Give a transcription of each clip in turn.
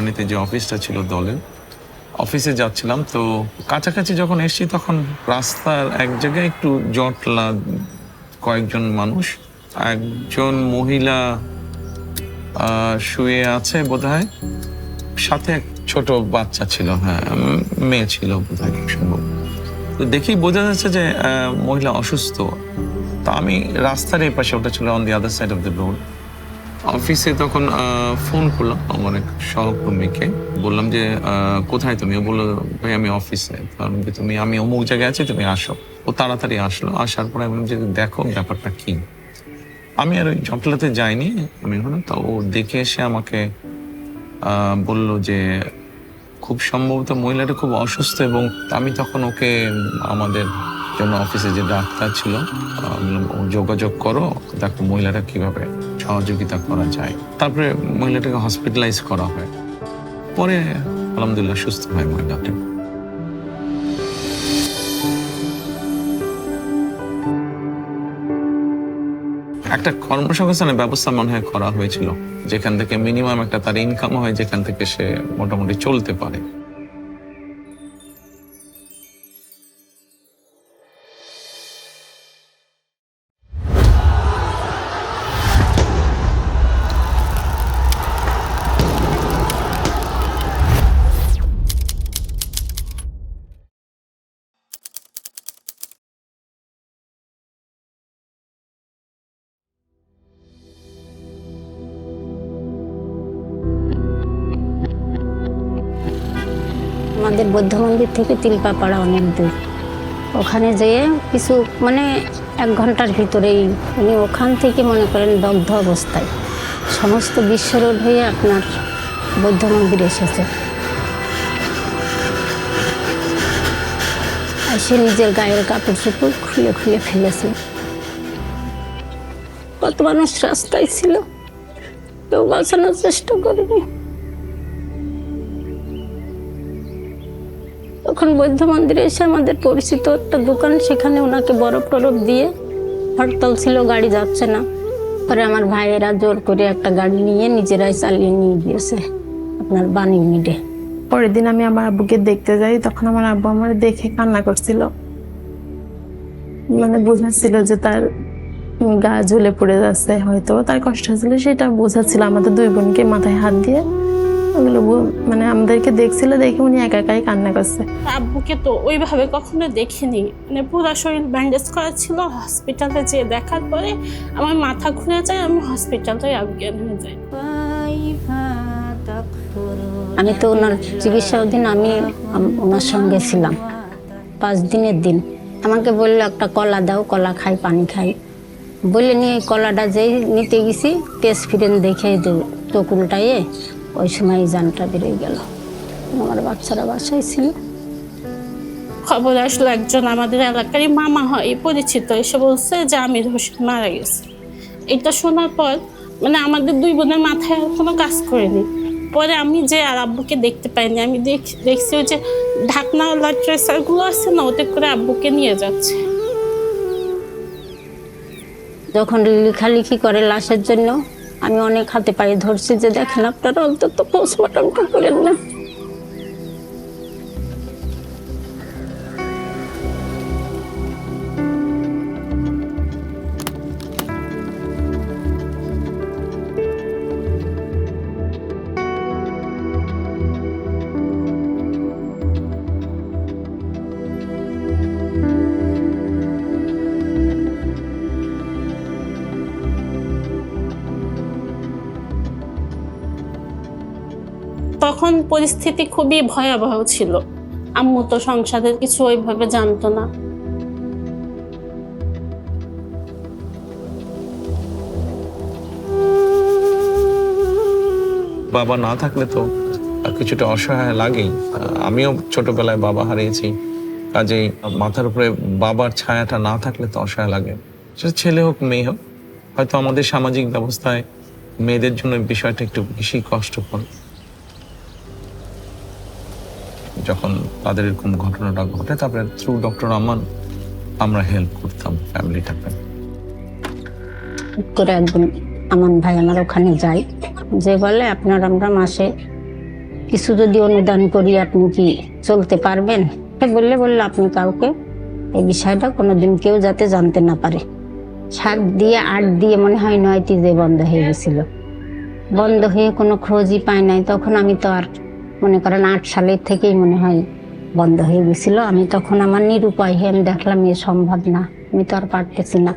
রাজধানীতে যে অফিসটা ছিল দলের, অফিসে যাচ্ছিলাম। তো কাছাকাছি যখন এসেছি তখন রাস্তার এক জায়গায় একটু জটলা, কয়েকজন মানুষ, একজন মহিলা শুয়ে আছে বোধহয়, সাথে এক ছোট বাচ্চা ছিল, হ্যাঁ মেয়ে ছিল বোধহয় সম্ভব। তো দেখেই বোঝা যাচ্ছে যে মহিলা অসুস্থ। তা আমি রাস্তার এই পাশে, ওটা ছিল on the other side of the road. অফিসে তখন ফোন করলাম আমার এক সহকর্মীকে, বললাম যে কোথায় তুমি? ও বললো ভাই আমি অফিসে। কারণ তুমি, আমি অমুক জায়গায় আছি, তুমি আসো। ও তাড়াতাড়ি আসলো। আসার পরে আমি বললাম যে দেখো ব্যাপারটা কি। আমি আর ওই জটলাতে যাইনি, আমি ওখানে। তো ও দেখে এসে আমাকে বলল যে খুব সম্ভবত মহিলাটা খুব অসুস্থ, এবং আমি তখন ওকে আমাদের জন্য অফিসে যে ডাক্তার ছিল যোগাযোগ করো, দেখো মহিলাটা কিভাবে সহযোগিতা করা যায়। তারপরে মহিলাটাকে হসপিটালাইজ করা হয়, পরে আলহামদুলিল্লাহ সুস্থ হয় মহিলাটা। একটা কর্মসংস্থানের ব্যবস্থা মনে হয় করা হয়েছিল, যেখান থেকে মিনিমাম একটা তার ইনকাম হয়, যেখান থেকে সে মোটামুটি চলতে পারে। আমাদের বৌদ্ধ মন্দির থেকে তিলপাপাড়া অনেক দূর। ওখানে যেয়ে কিছু মানে 1 ঘন্টার ভিতরেই উনি ওখান থেকে মনে করেন দগ্ধ অবস্থায় সমস্ত বিশ্ব রোড হয়ে আপনার বৌদ্ধ মন্দির এসেছে। আর সে নিজের গায়ের কাপড় চোপড় খুলে খুলে ফেলেছে। কত মানুষ রাস্তায় ছিল, কেউ বাঁচানোর চেষ্টা করেনি। তখন বৌদ্ধ মন্দিরে এসে আমাদের পরিচিত একটা দোকান, সেখানে ওনাকে বরফ টরফ দিয়ে, হরতাল ছিল, গাড়ি যাচ্ছে না। পরে আমার ভাইয়েরা জোর করে একটা গাড়ি নিয়ে নিজেরাই চালিয়ে নিয়ে গিয়েছে আপনার বাণী মিডে। পরের দিন আমি আমার আব্বুকে দেখতে যাই, তখন আমার আব্বু আমার দেখে কান্না করছিল। মানে বোঝাচ্ছিল যে তার গা ঝুলে পড়ে যাচ্ছে, হয়তো তার কষ্ট হচ্ছিল, সেটা বোঝাচ্ছিল। আমাদের 2 বোনকে মাথায় হাত দিয়ে ওগুলো মানে আমাদেরকে দেখছিল, দেখে উনি একা একাই কান্না করছে। আব্বুকে তো ওইভাবে কখনো দেখিনি, মানে পুরো শরীর ব্যান্ডেজ করা ছিল। হসপিটালে যেয়ে দেখার পরে আমার মাথা ঘুরে যায়, আমি হসপিটালে অজ্ঞান হয়ে যাই। আমি তো ওনার চিকিৎসার দিন আমি ওনার সঙ্গে ছিলাম 5 দিনের দিন। আমাকে বললো একটা কলা দাও, কলা খাই, পানি খাই বলে নিয়ে কলাটা যেই নিতে গেছি, পেস ফিরেন দেখে চোখ উল্টাইয়ে ওই সময় জানটা বেরিয়ে গেল। আমার বাচ্চারা বাসায় ছিল। খবর আসলো, একজন আমাদের এলাকারই মামা হয় পরিচিত, এসে বলছে যে আমির হোসেন মারা গেছে। এটা শোনার পর মানে আমাদের 2 বোনের মাথায় আর কোনো কাজ করেনি। পরে আমি যে আর আব্বুকে দেখতে পাইনি, আমি দেখছি ওই যে ঢাকনাওয়ালা ট্রেসারগুলো আছে না, ওতে করে আব্বুকে নিয়ে যাচ্ছে। যখন লেখালেখি করে লাশের জন্য, আমি অনেক হাতে পায়ে ধরছি যে দেখেন আপনারা অন্তত পোস্টমর্টমটা করেন না। তখন পরিস্থিতি খুবই ভয়াবহ ছিল। আম্মু তো সংসারের কিছু ওইভাবে জানতো না। বাবা না থাকলে তো কিছুটা অসহায় লাগেই। আমিও ছোটবেলায় বাবা হারিয়েছি, কাজেই মাথার উপরে বাবার ছায়াটা না থাকলে তো অসহায় লাগে। সেটা ছেলে হোক মেয়ে হোক। হয়তো আমাদের সামাজিক ব্যবস্থায় মেয়েদের জন্য বিষয়টা একটু বেশি কষ্টকর। যখন তাদের এরকম ঘটনাটা ঘটে, তারপরে থ্রু ডক্টর আমান আমরা হেল্প করতাম ফ্যামিলিটাকে। করে একদিন আমান ভাই আমার ওখানে যাই, যে বলে আপনার আমরা মাসে কিছু যদি অনুদান করি আপনি কি চলতে পারবেন? বললে আপনি কাউকে এই বিষয়টা কোনোদিন কেউ যাতে জানতে না পারে। 7 দিয়ে 8 দিয়ে মনে হয় 9টি যে বন্ধ হয়ে গেছিল, বন্ধ হয়ে কোনো খোঁজই পায় নাই। তখন আমি তো আর মনে করেন 8 সালের থেকেই মনে হয় বন্ধ হয়ে গেছিল। আমি তখন আমার নিরুপায় হয়ে আমি দেখলাম এ সম্ভব না, আমি তো আর পারতেছি না।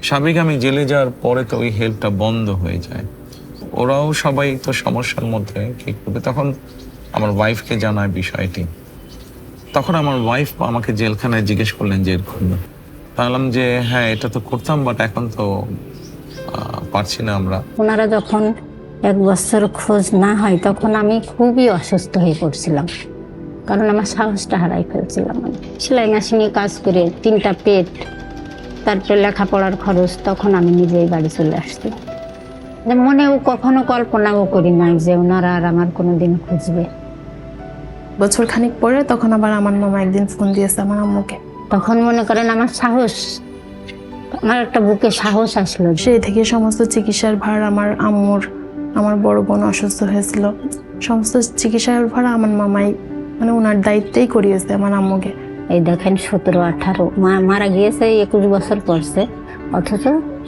স্বাভাবিক আমি জেলে যাওয়ার পরে তো ওই হেল্পটা বন্ধ হয়ে যায়। ওরাও সবাই তো সমস্যার মধ্যে, কি করবে। তখন আমার ওয়াইফকে জানায় বিষয়টি। তখন আমার ওয়াইফ আমাকে জেলখানায় জিজ্ঞেস করলেন যে এরকম না। বললাম যে হ্যাঁ এটা তো করতাম, বাট এখন তো পারছি না আমরা। ওনারা যখন 1 বছর খোঁজ না হয় তখন আমি খুবই অসুস্থ হয়ে পড়ছিলাম, কারণ আমার সাহসটা হারাই ফেলছিলাম। আমি সেলাই মেশিনে কাজ করে 3টা পেট, তারপরে লেখাপড়ার খরচ, তখন আমি নিজেই বাড়ি চলে আসছি। মনেও কখনো কল্পনাও করি নাই যে ওনারা আর আমার কোনোদিন খুঁজবে। বছর খানিক পরে তখন আবার আমার মামা একদিন ফোন দিয়েছে আমার আম্মুকে। তখন মনে করেন আমার সাহস, আমার একটা বুকে সাহস আসলো। সেই থেকে সমস্ত চিকিৎসার ভার আমার আম্মুর, আমার বড় বোন অসুস্থ হয়েছিল, সমস্ত চিকিৎসার ভার আমার মামাই মানে ওনার দায়িত্বেই করিয়েছে আমার আম্মুকে। এই দেখেন 17-18 মারা গিয়েছে 21 বছর পরছে, অথচ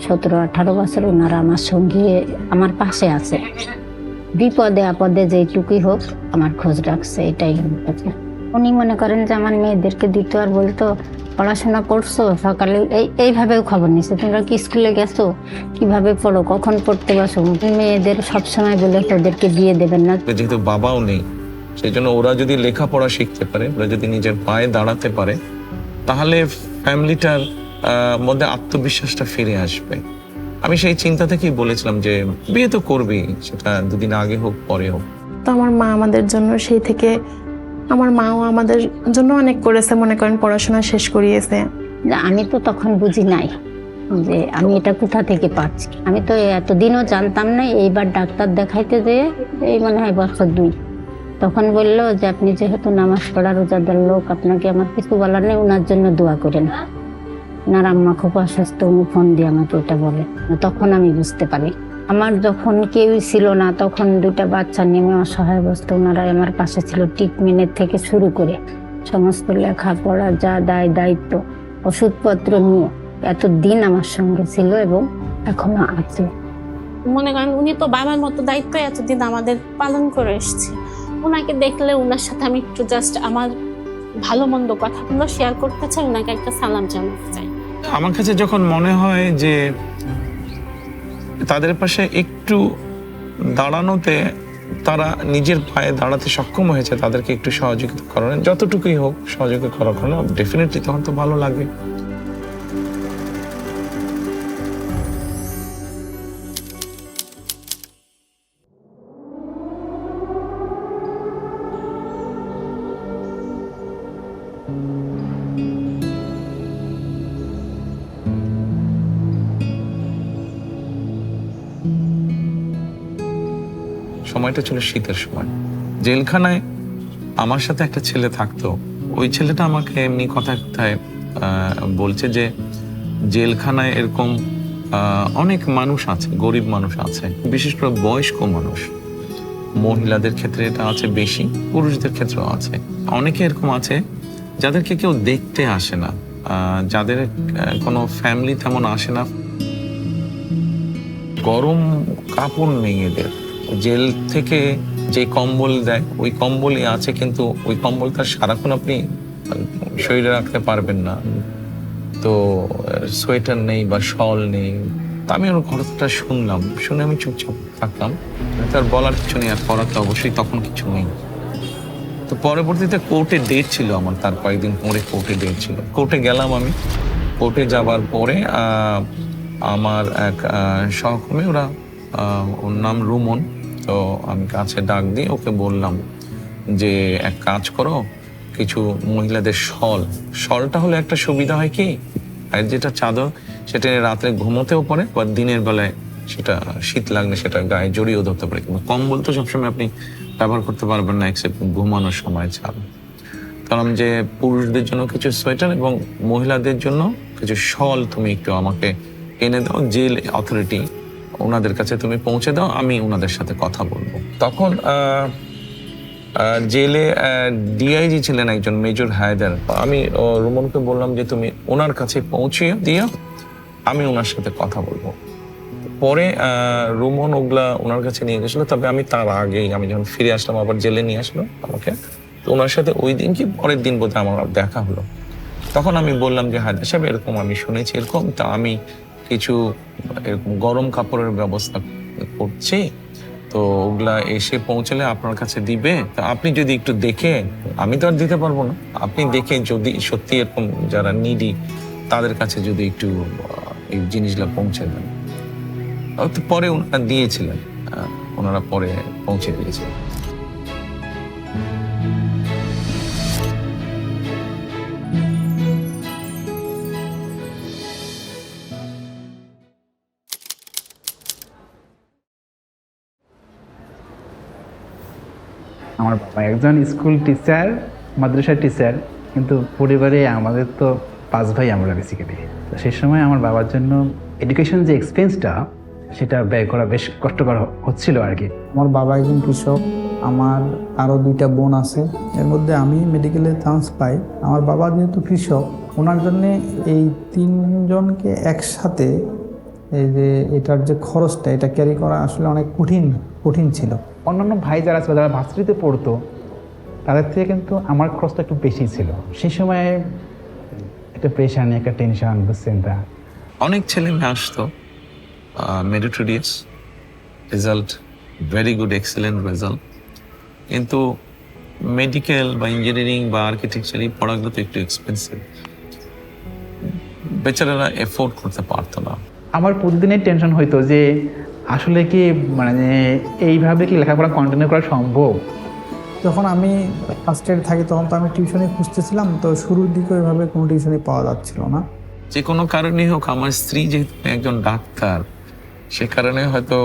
17-18 বছর ওনারা আমার সঙ্গে আমার পাশে আছে। বিপদে আপদে যেটুকুই হোক আমার খোঁজ রাখছে, এটাই উনি মনে করেন যে আমার মেয়েদেরকে দিত আর বলতো পড়াশোনা করছো, সকালে এইভাবেও খবর নিছে, তোমরা কি স্কুলে গেছো, কিভাবে পড়ো, কখন পড়তে বসো। মেয়েদের সবসময় বলে ওদেরকে বিয়ে দেবেন না। যেহেতু বাবাও নেই, সেই জন্য ওরা যদি লেখাপড়া শিখতে পারে, ওরা যদি নিজের পায়ে দাঁড়াতে পারে, তাহলে ফ্যামিলিটার মধ্যে আত্মবিশ্বাসটা ফিরে আসবে। আমি সেই চিন্তা থেকেই বলেছিলাম যে বিয়ে তো করবি, সেটা 2 দিন আগে হোক পরে হোক। তো আমার মা আমাদের জন্য সেই থেকে, আমার মাও আমাদের জন্য অনেক করেছে, মনে করেন পড়াশোনা শেষ করিয়েছে। আমি তো তখন বুঝি নাই যে আমি এটা কোথা থেকে পাচ্ছি। আমি তো এতদিনও জানতাম না। এইবার ডাক্তার দেখাইতে যেয়ে এই মনে হয় বছর 2, তখন বললো যে আপনি যেহেতু নামাজ পড়া রোজাদার লোক, আপনাকে আমার কিছু বলার নেই, ওনার জন্য দোয়া করেন। ওনার আম্মা খুব অসুস্থ, উনি ফোন দিয়ে আমাকে এটা বলে। তখন আমি বুঝতে পারি। আমার যখন কেউই ছিল না, তখন 2টা বাচ্চা নেমে অসহায় অবস্থা, ওনারা আমার পাশে ছিল। ট্রিটমেন্টের থেকে শুরু করে সমস্ত লেখাপড়া, যা দায়িত্ব, ওষুধপত্র নিয়ে এতদিন আমার সঙ্গে ছিল এবং এখনো আছে। মনে করেন উনি তো বাবার মতো দায়িত্ব এতদিন আমাদের পালন করে এসেছে। ওনাকে দেখলে ওনার সাথে আমি একটু জাস্ট আমার ভালো মন্দ কথাগুলো শেয়ার করতে চাই, ওনাকে একটা সালাম জানাতে চাই। আমার কাছে যখন মনে হয় যে তাদের পাশে একটু দাঁড়ানোতে তারা নিজের পায়ে দাঁড়াতে সক্ষম হয়েছে, তাদেরকে একটু সহযোগিতা করানো, যতটুকুই হোক সহযোগিতা করানো, ডেফিনেটলি তখন তো ভালো লাগে। সময়টা ছিল শীতের সময়। জেলখানায় আমার সাথে একটা ছেলে থাকতো। ওই ছেলেটা আমাকে এমনি কথায় কথায় বলছে যে জেলখানায় এরকম অনেক মানুষ আছে, গরিব মানুষ আছে, বিশেষ করে বয়স্ক মানুষ। মহিলাদের ক্ষেত্রে এটা আছে বেশি, পুরুষদের ক্ষেত্রেও আছে। অনেকে এরকম আছে যাদেরকে কেউ দেখতে আসে না, যাদের কোনো ফ্যামিলি তেমন আসে না। গরম কাপড় নেই এদের। জেল থেকে যে কম্বল দেয় ওই কম্বলই আছে, কিন্তু ওই কম্বলটা সারাক্ষণ আপনি শরীরে রাখতে পারবেন না। তো সোয়েটার নেই বা শল নেই। তা আমি ওর কথাটা শুনলাম, শুনে আমি চুপচাপ থাকলাম। তার বলার কিছু নেই, আর করার তো অবশ্যই তখন কিছু নেই। তো পরবর্তীতে কোর্টে ডেট ছিল আমার, তার কয়েকদিন পরে কোর্টে ডেট ছিল। কোর্টে গেলাম আমি। কোর্টে যাবার পরে আমার এক সহকর্মী, ওর নাম রুমন, তো আমি কাছে ডাক দিয়ে ওকে বললাম যে এক কাজ করো, কিছু মহিলাদের শলটা হলে একটা সুবিধা হয় কি, আর যেটা চাদর সেটা রাত্রে ঘুমোতেও পারে, বা দিনের বেলায় সেটা শীত লাগলে সেটা গায়ে জড়িয়েও ধরতে পারে। কিন্তু কম্বল তো সবসময় আপনি ব্যবহার করতে পারবেন না এক্সেপ্ট ঘুমানোর সময় ছাড়া। কারণ যে পুরুষদের জন্য কিছু সোয়েটার এবং মহিলাদের জন্য কিছু শল তুমি একটু আমাকে এনে দাও, জেল অথরিটি ওনাদের কাছে তুমি পৌঁছে দাও, আমি ওনাদের সাথে কথা বলবো। তখন জেলে ডিআইজি ছিলেন একজন মেজর হায়দার। আমি রুমনকে বললাম যে তুমি ওনার কাছে পৌঁছে দিও, আমি ওনার সাথে কথা বলবো। পরে রুমন ওগুলা ওনার কাছে নিয়ে গেছিল, তবে আমি তার আগেই আমি যখন ফিরে আসলাম আবার জেলে নিয়ে আসলো আমাকে। তো ওনার সাথে ওই দিন কি পরের দিন বোধহয় আমার দেখা হলো। তখন আমি বললাম যে হায়দার সাহেব এরকম আমি শুনেছি এরকম, তা আমি কিছু এরকম গরম কাপড়ের ব্যবস্থা করছি, তো ওগুলা এসে পৌঁছালে আপনার কাছে দিবে, তা আপনি যদি একটু দেখে, আমি তো আর দিতে পারবো না, আপনি দেখে যদি সত্যি এরকম যারা নিডি তাদের কাছে যদি একটু এই জিনিসগুলো পৌঁছে দেন। তো পরে ওনারা দিয়েছিলেন, ওনারা পরে পৌঁছে দিয়েছিলেন। আমার বাবা একজন স্কুল টিচার, মাদ্রাসার টিচার, কিন্তু পরিবারে আমাদের তো 5 ভাই আমরা বেসিক্যালি। তো সেই সময় আমার বাবার জন্য এডুকেশন যে এক্সপেন্সটা সেটা ব্যয় করা বেশ কষ্টকর হচ্ছিল আর কি। আমার বাবা একজন কৃষক, আমার আরও 2টা বোন আছে, এর মধ্যে আমি মেডিকেলে চান্স পাই। আমার বাবা যেহেতু কৃষক, ওনার জন্যে এই 3 জনকে একসাথে এই যে এটার যে খরচটা এটা ক্যারি করা আসলে অনেক কঠিন ছিল। অন্যান্য ভাই যারা ছিল, যারা ভার্সিটিতে পড়তো, তাদের থেকে কিন্তু আমার খরচটা একটু বেশি ছিল। সেই সময় একটা প্রেশার নিয়ে একটা টেনশন, বুঝছেন তা। অনেক ছেলে মেয়ে আসতো, meritorious result, very good excellent result, কিন্তু মেডিকেল বা ইঞ্জিনিয়ারিং বা আর্কিটেকচার এই পড়াগুলো তো একটু এক্সপেন্সিভ, বেচারারা এফোর্ড করতে পারতো না। আমার প্রতিদিনের টেনশন হইতো যে আসলে কি মানে এইভাবে কি লেখাপড়া কন্টিনিউ করা সম্ভব। যখন আমি ফার্স্ট ইয়ারে থাকি তখন তো আমি টিউশনই খুঁজতেছিলাম, তো শুরুর দিকে ওইভাবে কোনো টিউশনই পাওয়া যাচ্ছিল না। যে কোনো কারণেই হোক, আমার স্ত্রী যেহেতু একজন ডাক্তার, সে কারণে হয়তো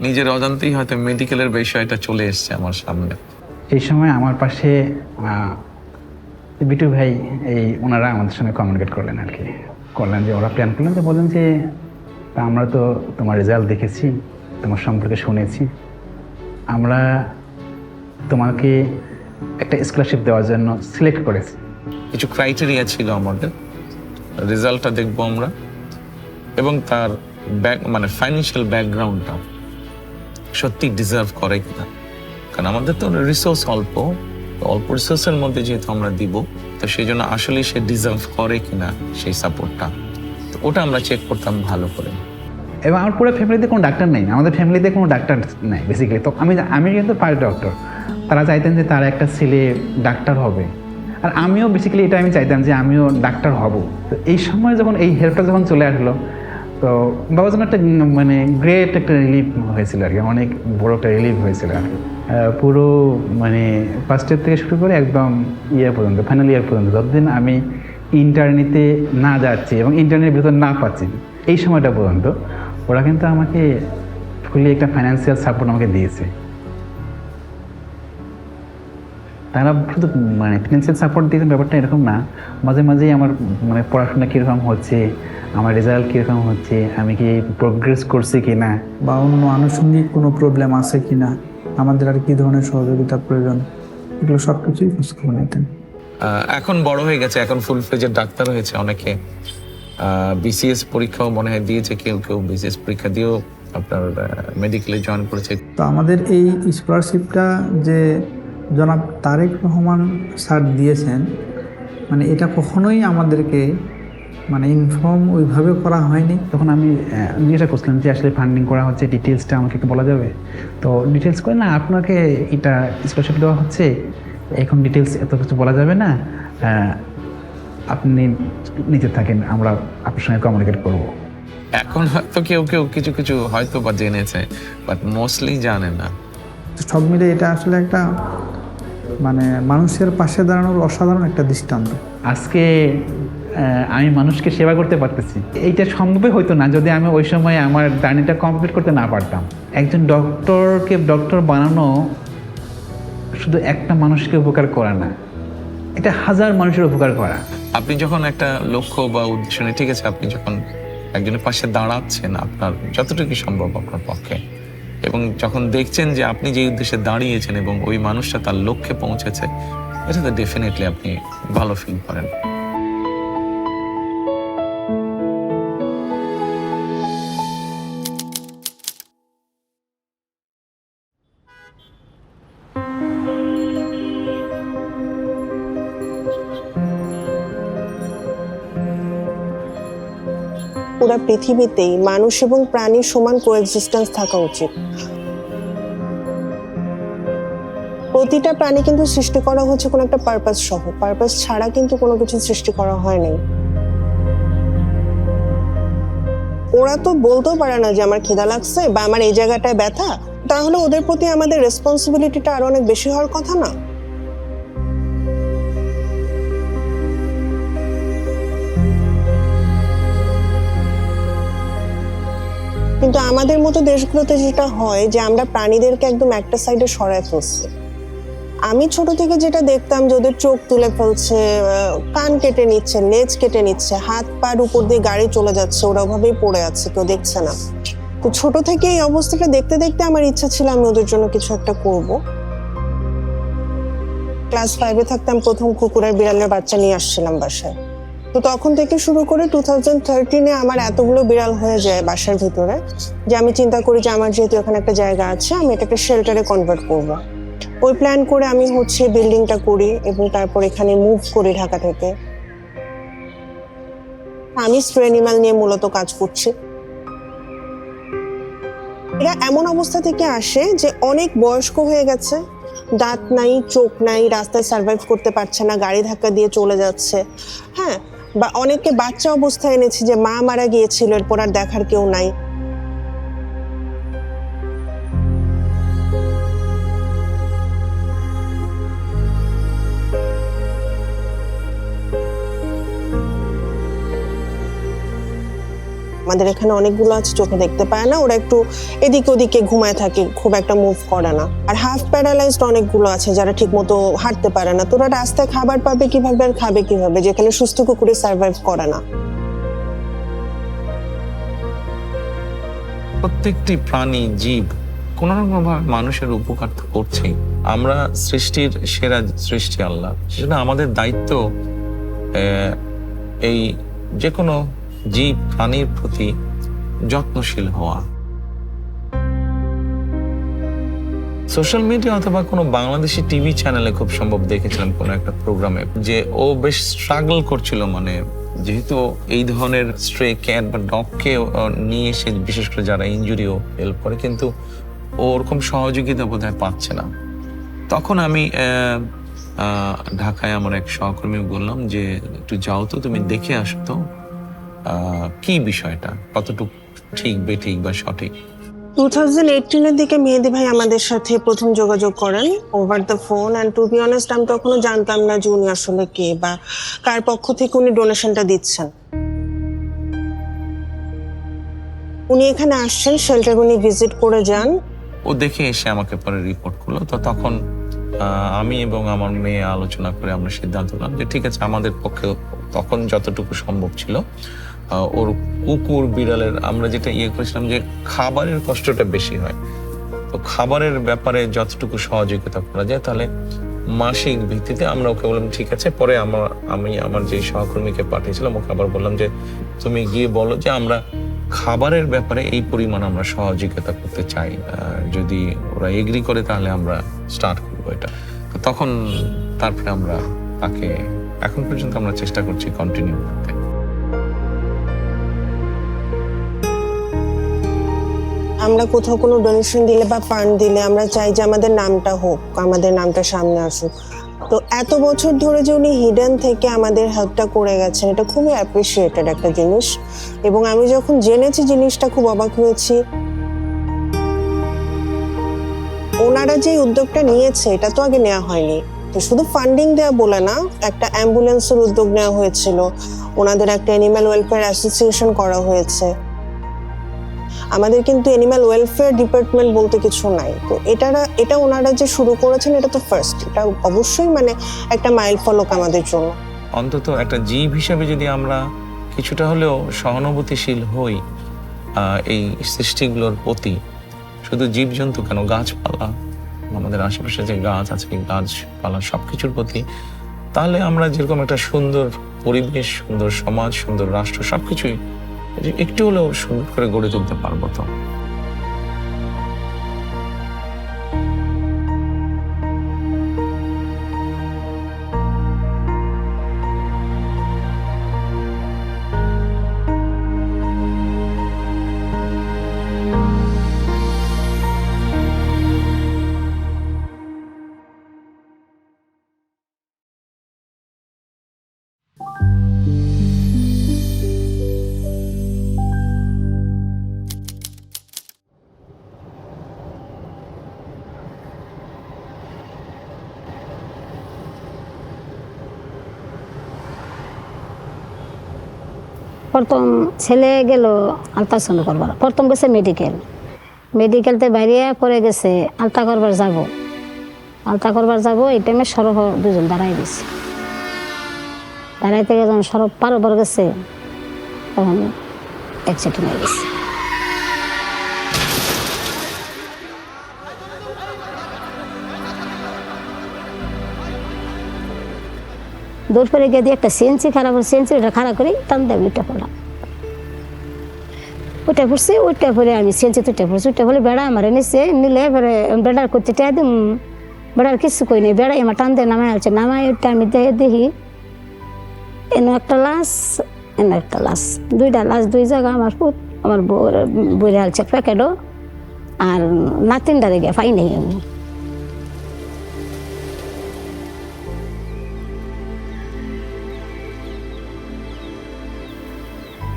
নিজের অজান্তেই হয়তো মেডিকেলের বিষয়টা চলে এসছে আমার সামনে। সেই সময় আমার পাশে বিটু ভাই ওনারা আমাদের সঙ্গে কমিউনিকেট করলেন আর কি, করলেন যে ওরা প্ল্যান করলেন, যে বললেন যে আমরা তো তোমার রেজাল্ট দেখেছি, তোমার সম্পর্কে শুনেছি, আমরা তোমাকে একটা স্কলারশিপ দেওয়ার জন্য সিলেক্ট করেছি। কিছু ক্রাইটেরিয়া ছিল আমাদের, রেজাল্টটা দেখবো আমরা, এবং তার মানে ফাইন্যান্সিয়াল ব্যাকগ্রাউন্ডটা সত্যি ডিজার্ভ করে কিনা, কারণ আমাদের তো রিসোর্স অল্প রিসোর্সের মধ্যে যেহেতু আমরা দিব, তো সেই জন্য আসলে সে ডিজার্ভ করে কিনা সেই সাপোর্টটা, তো ওটা আমরা চেক করতাম ভালো করে। এবং আমার পুরো ফ্যামিলিতে কোনো ডাক্তার নেই, আমাদের ফ্যামিলিতে কোনো ডাক্তার নেই বেসিক্যালি। তো আমি কিন্তু পার্ট ডক্টর, তারা চাইতেন যে তার একটা ছেলে ডাক্তার হবে, আর আমিও বেসিক্যালি এটা আমি চাইতাম যে আমিও ডাক্তার হব। তো এই সময় যখন এই হেল্পটা যখন চলে আসলো, তো বাবার জন্য একটা মানে গ্রেট একটা রিলিফ হয়েছিল আর কি, অনেক বড় একটা রিলিফ হয়েছিল আর কি। পুরো মানে ফার্স্ট ইয়ার থেকে শুরু করে একদম ইয়ার পর্যন্ত, ফাইনাল ইয়ার পর্যন্ত, যতদিন আমি ইন্টার্নিতে না যাচ্ছি এবং ইন্টার্নের ভিতর না পাচ্ছি, এই সময়টা পর্যন্ত ওরা কিন্তু আমাকে ফুলি একটা ফাইন্যান্সিয়াল সাপোর্ট আমাকে দিয়েছে। তারা শুধু মানে ফিনান্সিয়াল সাপোর্ট দিয়েছে ব্যাপারটা এরকম না, মাঝে মাঝেই আমার মানে পড়াশোনা কীরকম হচ্ছে, আমার রেজাল্ট কীরকম হচ্ছে, আমি কি প্রোগ্রেস করছি কি না, বা অন্য আনুষঙ্গিক কোনো প্রবলেম আছে কি না, আমাদের আর কী ধরনের সহযোগিতার প্রয়োজন, এগুলো সব কিছুই খোঁজখবর নিতেন। এখন বড় হয়ে গেছে, এখন ফুল ফ্লেজের ডাক্তার হয়েছে অনেকে, বিসিএস পরীক্ষাও মনে হয় দিয়েছে, কেউ বিসিএস পরীক্ষা দিয়েও আপনার মেডিকেলে জয়েন করেছে। তো আমাদের এই স্কলারশিপটা যে জনাব তারেক রহমান স্যার দিয়েছেন, মানে এটা কখনোই আমাদেরকে মানে ইনফর্ম ওইভাবে করা হয়নি। তখন আমি জিজ্ঞাসা করছিলাম যে আসলে ফান্ডিং করা হচ্ছে, ডিটেলসটা আমাকে একটু বলা যাবে? তো ডিটেলস করে না, আপনাকে এটা স্কলারশিপ দেওয়া হচ্ছে, এখন ডিটেলস এত কিছু বলা যাবে না, আপনি নিতে থাকেন, আমরা আপনার সঙ্গে কমিউনিকেট করব। এখন হয়তো কেউ কিছু হয়তো বা জেনেছে, বাট মোস্টলি জানে না। সব মিলে এটা আসলে একটা মানে মানুষের পাশে দাঁড়ানোর অসাধারণ একটা দৃষ্টান্ত। আজকে আমি মানুষকে সেবা করতে পারতেছি, এইটা সম্ভবই হইতো না যদি আমি ওই সময় আমার জার্নিটা কমপ্লিট করতে না পারতাম। একজন ডক্টরকে ডক্টর বানানো শুধু একটা মানুষকে উপকার করা না, এটা হাজার মানুষের উপকার করা। আপনি যখন একটা লক্ষ্য বা উদ্দেশ্য নিয়ে, ঠিক আছে, আপনি যখন একজনের পাশে দাঁড়াচ্ছেন, আপনার যতটুকু সম্ভব আপনার পক্ষে, এবং যখন দেখছেন যে আপনি যে উদ্দেশ্যে দাঁড়িয়েছেন এবং ওই মানুষটা তার লক্ষ্যে পৌঁছেছে, এটাতে ডেফিনেটলি আপনি ভালো ফিল করেন। পুরো পৃথিবীতেই মানুষ এবং প্রাণীর সমান কোএক্সিস্টেন্স থাকা উচিত। প্রতিটা প্রাণী কিন্তু সৃষ্টি করা হচ্ছে কোনো একটা পারপাস সহ, পারপাস ছাড়া কিন্তু কোনো কিছু সৃষ্টি করা হয়নি। ওরা তো বলতেও পারে না যে আমার খিদা লাগছে বা আমার এই জায়গাটায় ব্যথা, তাহলে ওদের প্রতি আমাদের রেসপন্সিবিলিটিটা আরো অনেক বেশি হওয়ার কথা না? কিন্তু আমাদের মতো দেশগুলোতে যেটা হয় যে আমরা প্রাণীদেরকে একদম একটা সাইডে সরায় ফেলছি। আমি ছোট থেকে যেটা দেখতাম যে ওদের চোখ তুলে ফেলছে, কান কেটে নিচ্ছে, লেজ কেটে নিচ্ছে, হাত পার উপর দিয়ে গাড়ি চলে যাচ্ছে, ওরা ওভাবেই পড়ে আছে, কেউ দেখছে না। তো ছোট থেকে এই অবস্থাটা দেখতে দেখতে আমার ইচ্ছা ছিল আমি ওদের জন্য কিছু একটা করব। ক্লাস 5-এ থাকতাম, প্রথম কুকুর আর বিড়ালের বাচ্চা নিয়ে আসছিলাম বাসায়। তো তখন থেকে শুরু করে 2013-এ আমার এতগুলো বিড়াল হয়ে যায় বাসার ভিতরে যে আমি চিন্তা করি যে আমার যেহেতু এখানে একটা জায়গা আছে, আমি এটাকে শেল্টারে কনভার্ট করব। ওই প্ল্যান করে আমি বিল্ডিংটা করি এবং তারপর এখানে মুভ করি ঢাকা থেকে। আমি স্ট্রে অ্যানিমাল নিয়ে মূলত কাজ করছি। এরা এমন অবস্থা থেকে আসে যে অনেক বয়স্ক হয়ে গেছে, দাঁত নাই, চোখ নাই, রাস্তায় সার্ভাইভ করতে পারছে না, গাড়ি ধাক্কা দিয়ে চলে যাচ্ছে। হ্যাঁ, বা অনেককে বাচ্চা অবস্থায় এনেছি যে মা মারা গিয়েছিল, এরপর আর দেখার কেউ নাই। আমাদের এখানে অনেকগুলো আছে চোখে দেখতে পায় না, ওরা একটু এদিকে ওদিকে ঘুমায় থাকে, খুব একটা মুভ করে না। আর হাফ প্যারালাইজড অনেকগুলো আছে যারা ঠিক মতো হাঁটতে পারে না। তোরা রাস্তায় খাবার পাবে কিভাবে আর খাবে কিভাবে, যেখানে সুস্থ কুকুরে সার্ভাইভ করে না। প্রত্যেকটি প্রাণী, জীব কোনো না কোনোভাবে মানুষের উপকার তো করছেই। আমরা সৃষ্টির সেরা সৃষ্টি আল্লাহ, সেটা আমাদের দায়িত্ব এই যে কোনো জীব প্রাণীর প্রতি যত্নশীল হওয়া। সোশ্যাল মিডিয়া অথবা কোনো বাংলাদেশি টিভি চ্যানেলে খুব সম্ভব দেখেছিলাম কোনো একটা প্রোগ্রামে যে ও বেশ স্ট্রাগল করছিল, মানে যেহেতু এই ধরনের স্ট্রে ক্যাট বা ডগকে নিয়ে এসে বিশেষ করে যারা ইনজুরিও হেল্প করে, কিন্তু ওরকম সহযোগিতা বোধহয় পাচ্ছে না। তখন আমি ঢাকায় আমার এক সহকর্মী বললাম যে একটু যাও তো, তুমি দেখে আসো তো কি বিষয়টা কতটুকু ঠিক বেঠিক বা সঠিক। 2018-এর দিকে মেহেদি ভাই আমাদের সাথে প্রথম যোগাযোগ করেন over the phone. And to be honest, আমি তখনও জানতাম না যে উনি আসলে কে বা কার পক্ষ থেকে উনি ডোনেশনটা দিচ্ছেন। উনি এখানে আসছেন, শেল্টার উনি ভিজিট করে যান। ও দেখে এসে আমাকে পরে রিপোর্ট করলো। তো তখন আমি এবং আমার মেয়ে আলোচনা করে আমরা সিদ্ধান্ত নিলাম যে ঠিক আছে, আমাদের পক্ষে তখন যতটুকু সম্ভব ছিল ওর কুকুর বিড়ালের আমরা যেটা করেছিলাম যে খাবারের কষ্টটা বেশি হয়, তো খাবারের ব্যাপারে যতটুকু সহযোগিতা করা যায়, তাহলে মাসিক ভিত্তিতে আমরা ওকে বললাম ঠিক আছে। পরে আমি আমার যে সহকর্মীকে পাঠিয়েছিলাম ওকে আবার বললাম যে তুমি গিয়ে বলো যে আমরা খাবারের ব্যাপারে এই পরিমাণ আমরা সহযোগিতা করতে চাই, যদি ওরা এগ্রি করে তাহলে আমরা স্টার্ট করবো এটা। তো তখন তারপরে আমরা তাকে এখন পর্যন্ত আমরা চেষ্টা করছি কন্টিনিউ করতে। আমরা কোথাও কোনো ডোনেশন দিলে বা ফান্ড দিলে আমরা চাই যে আমাদের নামটা হোক, আমাদের নামটা সামনে আসুক। তো এত বছর ধরে যে উনি হিডেন থেকে আমাদের হেল্পটা করে গেছেন, এটা খুবই অ্যাপ্রিসিয়েটেড একটা জিনিস। এবং আমি যখন জেনেছি জিনিসটা খুব অবাক হয়েছি। ওনারা যে উদ্যোগটা নিয়েছে এটা তো আগে নেওয়া হয়নি। তো শুধু ফান্ডিং দেওয়া বলে না, একটা অ্যাম্বুলেন্সের উদ্যোগ নেওয়া হয়েছিল, ওনাদের একটা অ্যানিম্যাল ওয়েলফেয়ার অ্যাসোসিয়েশন করা হয়েছে। আমাদের কিন্তু অ্যানিম্যাল ওয়েলফেয়ার ডিপার্টমেন্ট বলতে কিছু নাই। তো এটা ওনারা যে শুরু করেছেন এটা তো ফার্স্ট, এটা অবশ্যই মানে একটা মাইল ফলক আমাদের জন্য। অন্তত একটা জীব হিসেবে যদি আমরা কিছুটা হলেও সহানুভূতিশীল হই এই সৃষ্টিগুলোর প্রতি, শুধু জীবজন্তু কেন, গাছপালা, আমাদের আশেপাশে যে গাছ আছে, গাছপালা সবকিছুর প্রতি, তাহলে আমরা যেরকম একটা সুন্দর পরিবেশ, সুন্দর সমাজ, সুন্দর রাষ্ট্র সবকিছুই একটু হলেও সুন্দর করে গড়ে তুলতে পারবো। তো প্রথম ছেলে গেল আলট্রাসাউন্ড করবার, প্রথম গেছে মেডিকেলতে বাইরে পরে গেছে আলতা করবার যাব। এই টাইমে সরব দুজন দাঁড়াই দিছে, দাঁড়াইতে যখন সরব পার ওপর গেছে তখন অ্যাক্সিডেন্ট হয়ে গেছে। দৌড় পরে গিয়ে দিয়ে একটা সিএনসি খারাপ, সিএনসিটা খারাপ করি টান দেয় উঠে পড়লাম। উঠে পড়ছি, উঠে পরে আমি সিএনসি উঠে পড়ছি, উঠে পড়ে বেড়া আমার নিচে নিলে এবারে বেড়ার করতে টেয়া দিম, বেড়ার কিছু কই নেই, বেড়াই আমার টান দিয়ে নামাই আছে, নামাই উঠে আমি দেখি এনে একটা লাশ, দুইটা লাশ, দুই জায়গা আমার পুত আমার বইরে আলছে প্যাকেটও, আর নাতিনটারে গিয়ে পাই নেই আমি।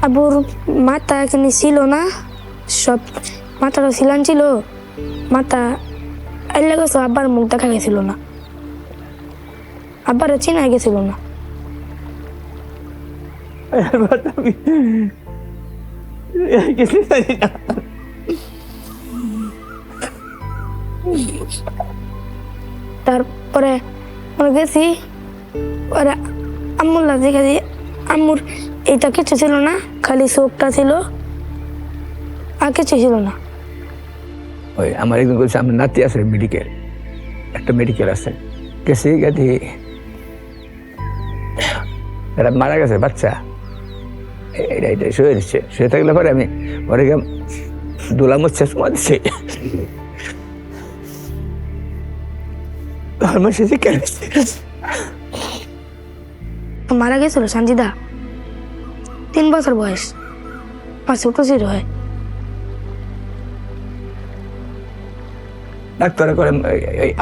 আবুর মাথা এখানে ছিল না, সব মাথাটা ছিলান ছিল, মাথা এলে গেছে, আব্বার মুখ দেখা গেছিল না, আব্বার চিনা গেছিল না। তারপরে গেছি, ওরা আম্মুল্লা দেখে দিয়ে, আম্মুর এটা কিছু ছিল না, খালি চোখটা ছিল, আর কিছু ছিল না। ওই আমার একজন বলছে আমার নাতি আছে একটা মেডিকেল আছে, গেছি গেছি এরা মারা গেছে বাচ্চা, এটা শুয়ে দিচ্ছে, শুয়ে থাকলে পরে আমি ওরে দোলা মুচ্ছে সময় দিচ্ছি, মারা গেছিল সঞ্জিদা, 3 বছর বয়স, আর ছোট ছিল হয়। ডাক্তার করে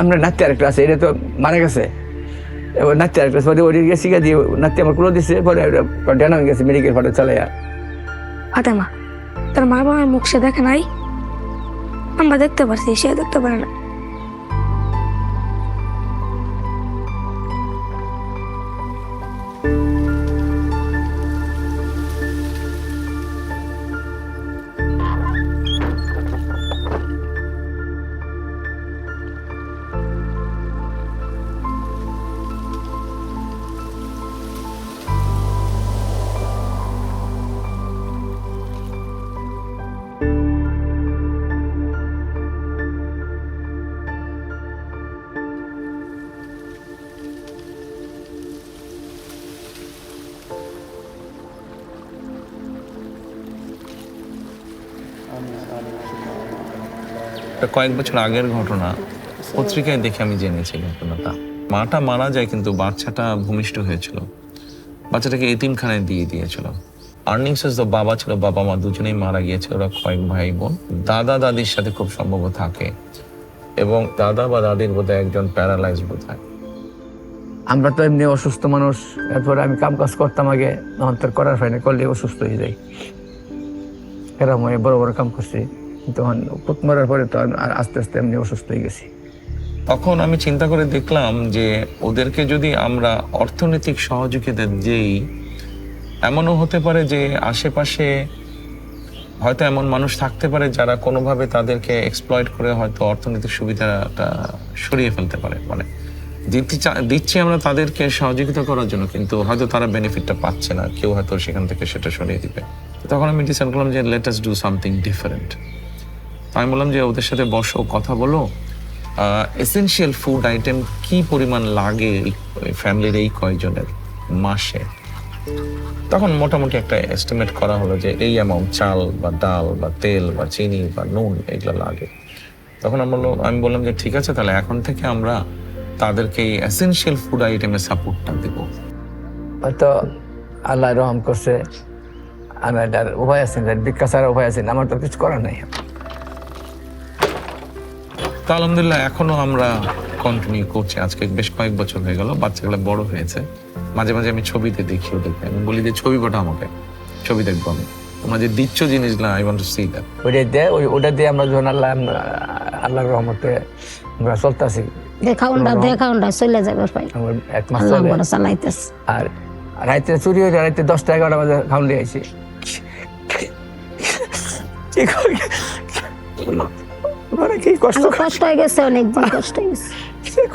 আমরা নাতি আরেকটা আছে, এটা তো মারা গেছে, এবার নাতি আরেকটা আছে, ওই গেছি গিয়ে দিয়ে নাতি আমার কুলো দিচ্ছে, পরে ডানা হয়ে গেছে মেডিকেল ফটো চালাইয়া। ফাতেমা তার মা বাবার মুখ সে দেখে নাই, আমরা দেখতে পারছি, সে দেখতে পারে না। কয়েক বছর আগের ঘটনা, পত্রিকায় দেখে আমি জেনেছি ঘটনাটা। মাটা মারা যায় কিন্তু বাচ্চাটা ভূমিষ্ঠ হয়েছিল, বাচ্চাটাকে এতিমখানায় দিয়ে দিয়েছিল। আর্নিং সোর্স তো বাবা ছিল, বাবা মা দুজনেই মারা গিয়েছিল, ওরা কয়েক ভাই বোন। দাদা দাদির সাথে খুব সম্ভব থাকে, এবং দাদা বা দাদির বোধহয় একজন প্যারালাইজ বোধ হয়। আমরা তো এমনি অসুস্থ মানুষ, এরপরে আমি কাম কাজ করতাম আগে, তখন তোর করার হয় না, করলে অসুস্থ হয়ে যাই, এরকম বড় বড় কাম করছি, তখন পুত মারার পরে তো আর আস্তে আস্তে এমনি অসুস্থ হয়ে গেছি। তখন আমি চিন্তা করে দেখলাম যে ওদেরকে যদি আমরা অর্থনৈতিক সহযোগিতা দিই, এমনও হতে পারে যে আশেপাশে হয়তো এমন মানুষ থাকতে পারে যারা কোনোভাবে তাদেরকে এক্সপ্লয়েট করে হয়তো অর্থনৈতিক সুবিধাটা সরিয়ে ফেলতে পারে। মানে দিচ্ছি আমরা তাদেরকে সহযোগিতা করার জন্য, কিন্তু হয়তো তারা বেনিফিটটা পাচ্ছে না, কেউ হয়তো সেখান থেকে সেটা সরিয়ে দিবে। তখন আমি ডিসাইড করলাম যে let us do something different. আমি বললাম যে ওদের সাথে বসো, কথা বলো, এসেনশিয়াল ফুড আইটেম কি পরিমাণ লাগে ফ্যামিলির এই কয়জনের মাসে। তখন মোটামুটি একটা এস্টিমেট করা হলো যে এই অ্যামাউন্ট চাল বা ডাল বা তেল বা চিনি বা নুন এগুলো লাগে। তখন আমি বললাম যে ঠিক আছে, তাহলে এখন থেকে আমরা তাদেরকে এই এসেনশিয়াল ফুড আইটেমের সাপোর্টটা দেবো। হয়তো আল্লাহ রহম করছে, আমি এটার উপায় আছেন, ভিক্ষা ছাড়া উপায় আছেন, আমার তো কিছু করার নাই। তো আলহামদুলিল্লাহ এখনো আমরা কন্টিনিউ করছি। আজকে বেশ কয়েক বছর হয়ে গেল, বাচ্চাগুলো বড় হয়েছে। মাঝে মাঝে আমি ছবিতে দেখি ওদেরকে, আমি বলি যে ছবি পাঠা আমাকে, ছবি দেখবো আমি, তোমরা যে দিচ্ছ জিনিসগুলো I want to see that. ওটা দিয়ে আমরা যখন আল্লাহর রহমতে আমরা চলতেছি, দেখাউন্ডা চলে যাবে ভাই, আমার 1 মাস আল্লাহ চলে। বড় চালাইতেছে। আর রাইতে চুরি হয়ে রাইতে 10টা 11টা বাজে খাওয়ান দিয়ে আইছি। কি কষ্ট কষ্ট হয়ে গেছে, অনেকদিন কষ্ট হয়ে গেছে।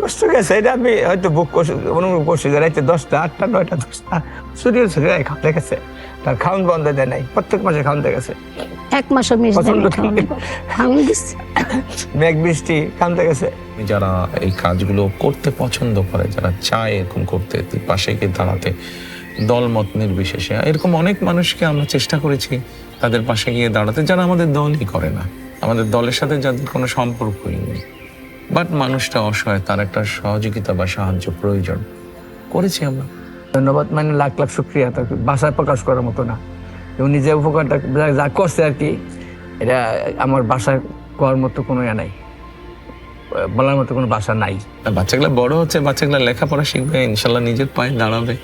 কষ্ট গেছে, এটা আমি হয়তো বুক করছি, অনুভব করছি যে রাইতে 10টা 8টা 9টা 10টা চুরি হয়েছে, খাওয়া গেছে, তার খাওয়ান বন্ধ দেয় নাই, প্রত্যেক মাসে খাওয়ান দিয়ে গেছে। 1 মাসও মিস খাওয়ান দিচ্ছে, মেঘ বৃষ্টি খাওয়ান গেছে। যারা এই কাজগুলো করতে পছন্দ করে, যারা চায় এরকম করতে, পাশে গিয়ে দাঁড়াতে, দলমত নির্বিশেষে, এরকম অনেক মানুষকে আমরা চেষ্টা করেছি তাদের পাশে গিয়ে দাঁড়াতে, যারা আমাদের দলই করে না, আমাদের দলের সাথে যাদের কোনো সম্পর্কই নেই, বাট মানুষটা অসহায়, তার একটা সহযোগিতা বা সাহায্য প্রয়োজন, করেছি আমরা। ধন্যবাদ, মানে লাখ লাখ শুক্রিয়া, তাকে ভাষায় প্রকাশ করার মতো না। এবং নিজে উপকারটা যা করছে আর কি, এটা আমার ভাষায় করার মতো কোনো ইয়া নাই, বলার মতো কোনো ভাষা নাই। বাচ্চাগুলো বড় হচ্ছে, বাচ্চাগুলো লেখাপড়া শিখবে, ইনশাল্লাহ নিজের পায়ে দাঁড়াবে।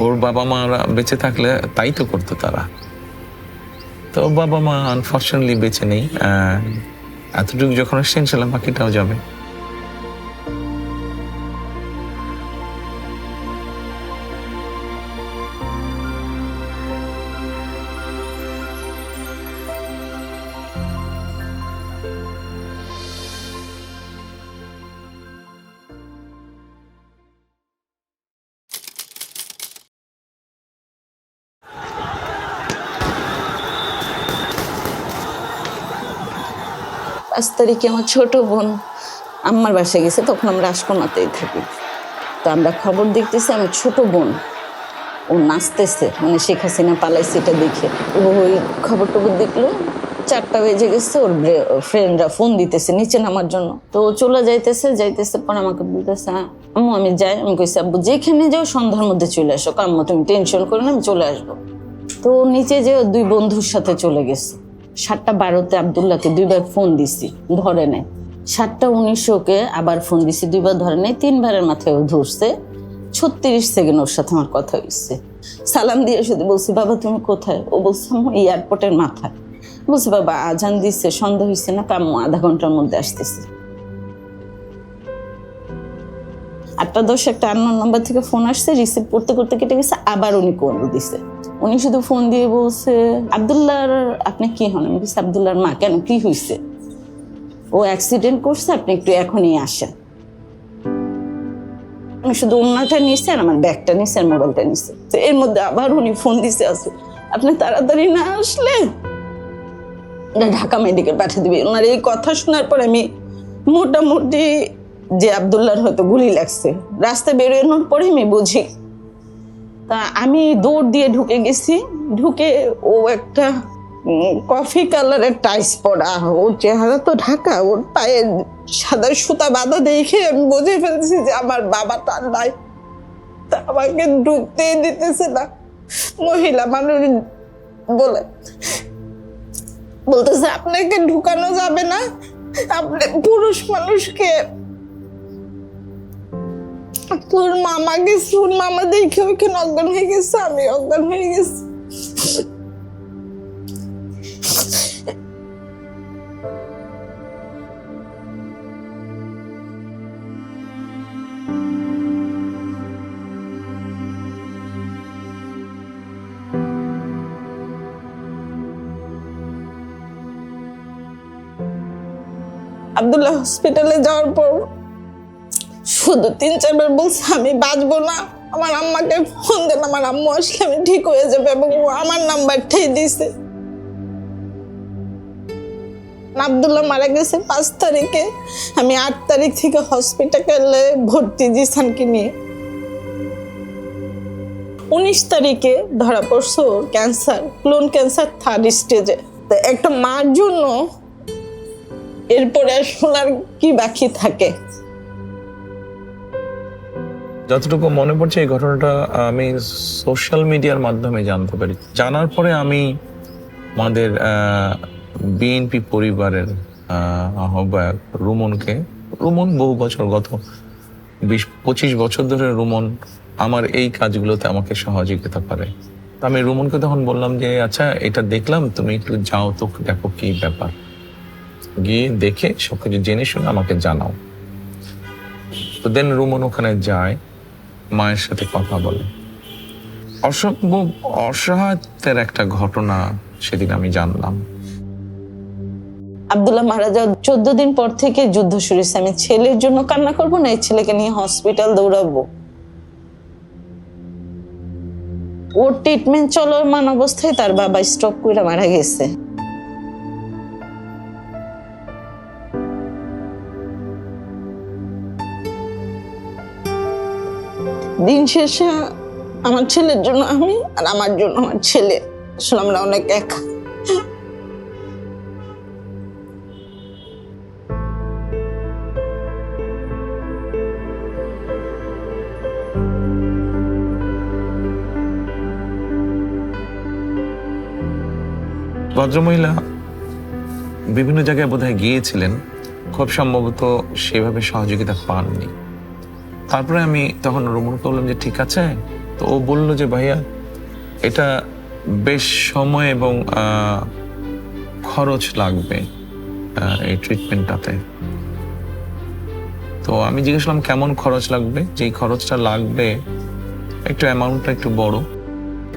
ওর বাবা মারা বেঁচে থাকলে তাই তো করতো তারা, তো বাবা মা আনফর্চুনেটলি বেঁচে নেই। এতটুকু যখন আসছে ইনশাল্লাহ বাকিটাও যাবে। পাঁচ তারিখে আমার ছোট বোন আম্মার বাসায় গেছে, তখন আমরা আশকোনাতেই থাকি। তো আমরা খবর দেখতেছি আমার ছোট বোন ও নাচতেছে, মানে শেখ হাসিনা পালাইছে এটা দেখে ও ওই খবর টবর দেখলো। 4টা বেজে গেছে, ওর ফ্রেন্ডরা ফোন দিতেছে নিচে নামার জন্য। তো ও চলে যাইতেছে পর আমাকে বলতেছে আম্মু আমি যাই। আমি কইছি আব্বু যেখানে যাও সন্ধ্যার মধ্যে চলে আসো, আম্মু তুমি টেনশন করো না, আমি চলে আসবো। তো নিচে যে 2 বন্ধুর সাথে চলে গেছে। 7:12 আব্দুল্লাহকে 2বার ফোন দিছি, ধরে নেয়। 7:19 আবার ফোন দিছি, 2বার ধরে নেয়। 3বারের মাথায় ও ধরছে। 36 সেকেন্ড ওর সাথে আমার কথা হয়েছে। সালাম দিয়ে শুধু বলছি বাবা তুমি কোথায়? ও বলছে আম্মু এয়ারপোর্টের মাথায়। বলছি বাবা আজান দিচ্ছে, সন্ধ্যা হয়েছে না, আম্মু আধা ঘন্টার মধ্যে আসতেছে। 8:10 একটা আননোন নাম্বার থেকে ফোন আসছে, রিসিভ করতে করতে কেটে গেছে। আবার উনি কল দিছে। উনি শুধু ফোন দিয়ে বলছে আব্দুল্লাহর আপনি কি হন? আমি বলছি আব্দুল্লাহর মা। কেন, কি হয়েছে? ও অ্যাক্সিডেন্ট করছে, আপনি একটু এখনই আসেন। আমি শুধু ওনাটা নিচ্ছে আর আমার ব্যাগটা নিচ্ছে আর মোবাইলটা নিচ্ছে। তো এর মধ্যে আবার উনি ফোন দিছে আছে আপনি তাড়াতাড়ি না আসলে ঢাকা মেডিকেল পাঠিয়ে দিবি। ওনার এই কথা শোনার পর আমি মোটামুটি যে আব্দুল্লাহর হয়তো গুলি লাগছে, রাস্তায় বেরোনোর পরে আমি বুঝি। তা আমি দৌড় দিয়ে ঢুকে গেছি। ঢুকে ও একটা কফি কালারের টাইস পরা, ওর চেহারা তো ঢাকা, ওর পায়ে সাদা সুতা বাঁধা দেখে আমি বুঝে ফেলছি যে আমার বাবাটা নাই। তা আমাকে ঢুকতেই দিতেছে না। মহিলা মানুষ বলতেছে আপনাকে ঢুকানো যাবে না, আপনি পুরুষ মানুষকে। তোর মামা গেছে, ওর মামা দেখে ওইখানে অজ্ঞান হয়ে গেছে, আমি অজ্ঞান হয়ে গেছি। আব্দুল্লাহ হসপিটালে যাওয়ার পর শুধু 3-4 বার বলছে আমি বাঁচবো না, আমার আম্মাকে ফোন দেন, আমার আম্মু আসলে আমি ঠিক হয়ে যাবে, এবং ও আমার নাম্বারটাই দিছে। আব্দুল্লাহ মারা গেছে 5 তারিখে, আমি 8 তারিখ থেকে হসপিটালে ভর্তি জিসানকে নিয়ে। 19 তারিখে ধরা পড়ছে ওর ক্যান্সার, ক্লোন ক্যান্সার 3rd স্টেজে। তো একটা মার জন্য এরপরে আসলে আর কি বাকি থাকে? যতটুকু মনে পড়ছে এই ঘটনাটা আমি সোশ্যাল মিডিয়ার মাধ্যমে জানতে পারি। জানার পরে আমি আমাদের বিএনপি পরিবারের আহ্বায়ক রুমন বহু বছর, গত 20-25 বছর ধরে রুমন আমার এই কাজগুলোতে আমাকে সহযোগিতা করে। তো আমি রুমনকে তখন বললাম যে আচ্ছা এটা দেখলাম, তুমি একটু যাও তো দেখো কি ব্যাপার, গিয়ে দেখে সবকিছু জেনে শুনে আমাকে জানাও। তো দেন রুমন ওখানে যায়, মায়ের সাথে কথা বলে। অসম্ভব অসহায়ত্বের একটা ঘটনা সেদিন আমি জানলাম। আব্দুল্লাহ মারা যাওয়ার 14 দিন পর থেকে যুদ্ধ শুরু হয়েছে। আমি ছেলের জন্য কান্না করবো না, এই ছেলেকে নিয়ে হসপিটাল দৌড়াবো। ওর ট্রিটমেন্ট চলমান অবস্থায় তার বাবা স্ট্রোক করে মারা গেছে। দিন শেষে আমার ছেলের জন্য আমি, আর আমার জন্য আমার ছেলে, আসলে আমরা অনেক একা। ভদ্রমহিলা বিভিন্ন জায়গায় বোধহয় গিয়েছিলেন, খুব সম্ভবত সেভাবে সহযোগিতা পাননি। তারপরে আমি তখন রুমনকে বললাম যে ঠিক আছে। তো ও বলল যে ভাইয়া এটা বেশ সময় এবং খরচ লাগবে এই ট্রিটমেন্টটাতে। তো আমি জিজ্ঞেস করলাম কেমন খরচ লাগবে, যেই খরচটা লাগবে একটু অ্যামাউন্টটা একটু বড়।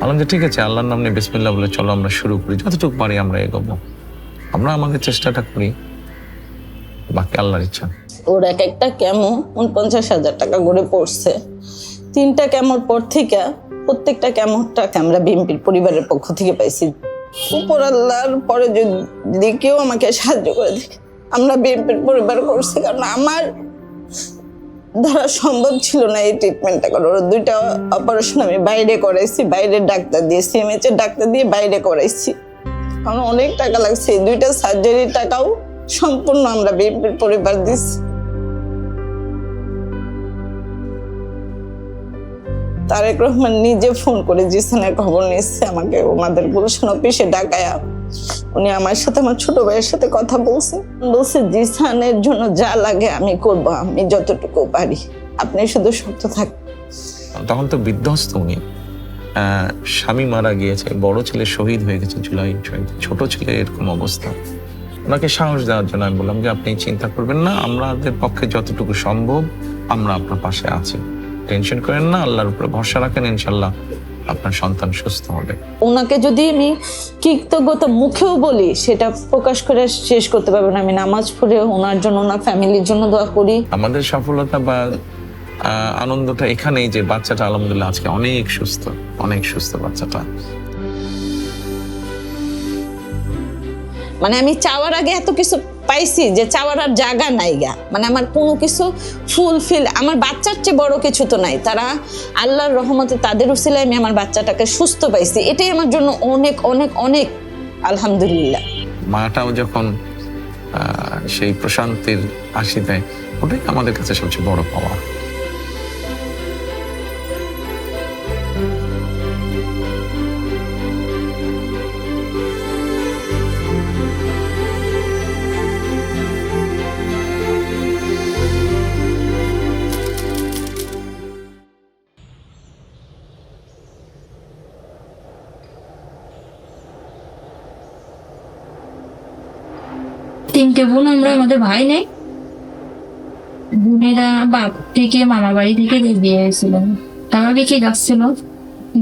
বললাম যে ঠিক আছে, আল্লাহর নাম নিয়ে বিসমিল্লাহ বলে চলো আমরা শুরু করি, যতটুকু পারি আমরা এগোবো, আমরা আমাদের চেষ্টাটা করি, বাকি আল্লাহর ইচ্ছা। ওর এক একটা কেমো 49,000 টাকা করে পড়ছে। 3টা কেমোর পর থেকে প্রত্যেকটা কেমোটাকে আমরা বিএনপির পরিবারের পক্ষ থেকে পাইছি। উপর আল্লাহর পরে যদি কেউ আমাকে সাহায্য করে দেখে, আমরা বিএনপির পরিবার করছি, কারণ আমার দ্বারা সম্ভব ছিল না এই ট্রিটমেন্টটা করার। 2টা অপারেশন আমি বাইরে করাইছি, বাইরের ডাক্তার দিয়ে, সিএমএইচ এর ডাক্তার দিয়ে বাইরে করাইছি, কারণ অনেক টাকা লাগছে। এই 2টা সার্জারির টাকাও সম্পূর্ণ আমরা বিএনপির পরিবার দিচ্ছি। তারেক রহমান নিজে ফোন করে জিসানের খবর নিচ্ছে আমাকে, ওনাদের গুলশান অফিসে ডাকায়া উনি আমার সাথে, আমার ছোট ভাইয়ের সাথে কথা বলছে জিসানের জন্য যা লাগে আমি করবো, আমি যতটুকু পারি, আপনি শুধু শক্ত থাকবেন। তখন তো বিধ্বস্ত উনি, স্বামী মারা গিয়েছে, বড় ছেলে শহীদ হয়ে গেছে জুলাই, ছোট ছেলে এরকম অবস্থা। ওনাকে সাহস দেওয়ার জন্য আমি বললাম যে আপনি চিন্তা করবেন না, আমাদের পক্ষে যতটুকু সম্ভব আমরা আপনার পাশে আছি, টেনশন করেন না, আল্লাহর উপরে ভরসা রাখেন, ইনশাল্লাহ আপনার সন্তান সুস্থ হবে। ওনাকে যদি আমি কৃতজ্ঞতা মুখেও বলি সেটা প্রকাশ করে শেষ করতে পারবো না। আমি নামাজ পড়ে ওনার জন্য, ওনার ফ্যামিলির জন্য দোয়া করি। আমাদের সফলতা বা আনন্দটা এখানেই যে বাচ্চাটা আলহামদুলিল্লাহ আজকে অনেক সুস্থ বাচ্চাটা। মানে আমি চাওয়ার আগে এত কিছু পাইছি যে চাওয়ার আর জায়গা নাই গা, মানে আমার কোনো কিছু ফুলফিল, আমার বাচ্চার চেয়ে বড় কিছু তো নাই। তারা আল্লাহর রহমতে তাদের উসিলায় আমি আমার বাচ্চাটাকে সুস্থ পাইছি, এটাই আমার জন্য অনেক অনেক অনেক আলহামদুলিল্লাহ। মাটাও যখন সেই প্রশান্তির হাসি দেয়, ওটাই আমাদের কাছে সবচেয়ে বড় পাওয়া। তিনটে বোন আমরা, আমাদের ভাই নেই। বোনেরা বাপ থেকে মামা বাড়ি থেকে বিয়ে হয়েছিল, তারা রেখে যাচ্ছিল।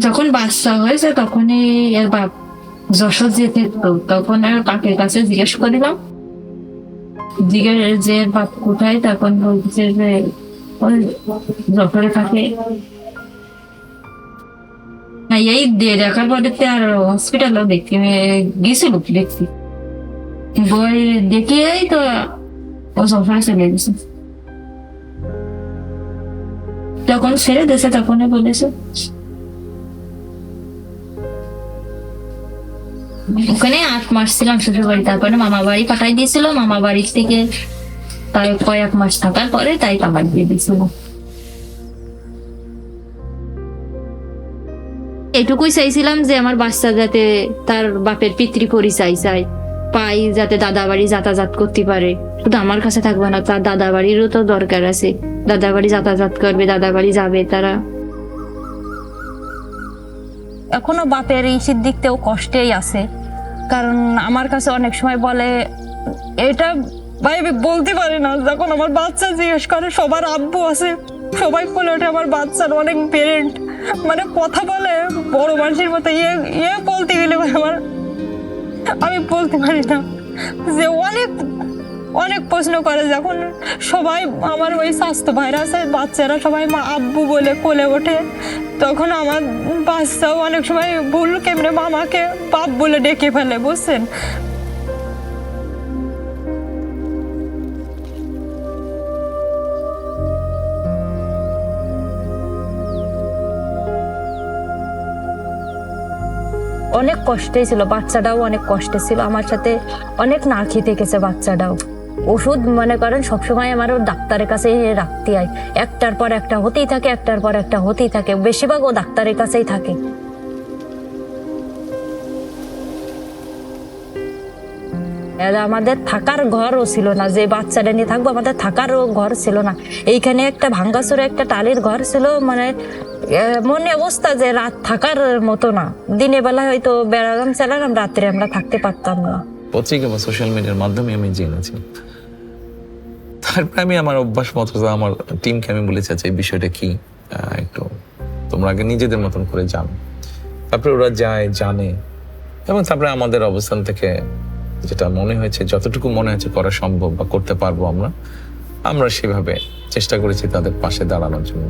যখন বাচ্চা হয়েছে তখনই এর বাপ যশোর যেতে, তখন আর বাপের কাছে জিজ্ঞেস করিলাম, যে বাপ কোথায়, তখন বলছে যে যশোরে থাকে। এই দেখার পরে আর হসপিটালও দেখতে গেছিল দেখছি। বই দেখেই তো ও সফরে চলে গেছে। যখন ছেড়ে দিয়েছে তখনই বলেছে। ওখানে 8 মাস ছিলাম শ্বশুর বাড়ি, তারপরে মামা বাড়ি পাঠাই দিয়েছিল। মামা বাড়ি থেকে তাই কয়েক মাস থাকার পরে তাই পাঠাই দিয়ে দিয়েছিল। এটুকুই চাইছিলাম যে আমার বাচ্চা যাতে তার বাপের পিতৃ পরিচয় পাই, যাতে দাদা বাড়ি যাতায়াত করতে পারে। শুধু আমার কাছে থাকবে না, তার দাদা বাড়িরও তো দরকার আছে। দাদা বাড়ি যাতায়াত করবে, দাদা বাড়ি যাবে তারা। এখনো বাপের ইসির দিক থেকেও কষ্টেই আছে, কারণ আমার কাছে অনেক সময় বলে এটা ভাই আমি বলতে পারি না। যখন আমার বাচ্চা জিজ্ঞেস করে সবার আব্বু আছে, সবাই বলে ওঠে আমার বাচ্চার অনেক পেরেন্ট, মানে কথা বলে বড় মানুষের মতো ইয়ে বলতে গেলে আমার আমি বলতে পারি না। যে অনেক অনেক প্রশ্ন করে, যখন সবাই আমার ওই স্বাস্থ্য ভাইরা আছে বাচ্চারা সবাই মা আব্বু বলে কোলে ওঠে, তখন আমার বাচ্চাও অনেক সময় ভুল কেমনে মামাকে বাপ বলে ডেকে ফেলে, বুঝছেন। অনেক কষ্টে ছিল, বাচ্চাটাও অনেক কষ্টে ছিল, আমার সাথে অনেক না খেতে গেছে বাচ্চাটাও। ওষুধ মনে করেন সবসময় আমার ডাক্তারের কাছে রাখতে হয়, একটার পর একটা হতেই থাকে, একটার পর একটা হতেই থাকে, বেশিরভাগ ও ডাক্তারের কাছেই থাকে। আমাদের থাকার ঘরও ছিল না, যে বাচ্চাটা নিয়ে থাকবো আমাদের থাকারও ঘর ছিল না। এইখানে একটা ভাঙ্গাচুরে একটা টালির ঘর ছিল, মানে মনে অবস্থা যে রাত থাকার মতো না। দিনের বেলা হয়তো বেড়ালাম চালালাম, রাত্রে আমরা থাকতে পারতাম না। পত্রিকা বা সোশ্যাল মিডিয়ার মাধ্যমে আমি জেনেছি। তারপরে আমি আমার অভ্যাস মতো আমার টিমকে আমি বলেছি আচ্ছা এই বিষয়টা কি, একটু তোমরা আগে নিজেদের মতন করে জানো। তারপরে ওরা যায় জানে, এবং তারপরে আমাদের অবস্থান থেকে যেটা মনে হয়েছে, যতটুকু মনে হয়েছে করা সম্ভব বা করতে পারবো আমরা সেভাবে চেষ্টা করেছি তাদের পাশে দাঁড়ানোর জন্য।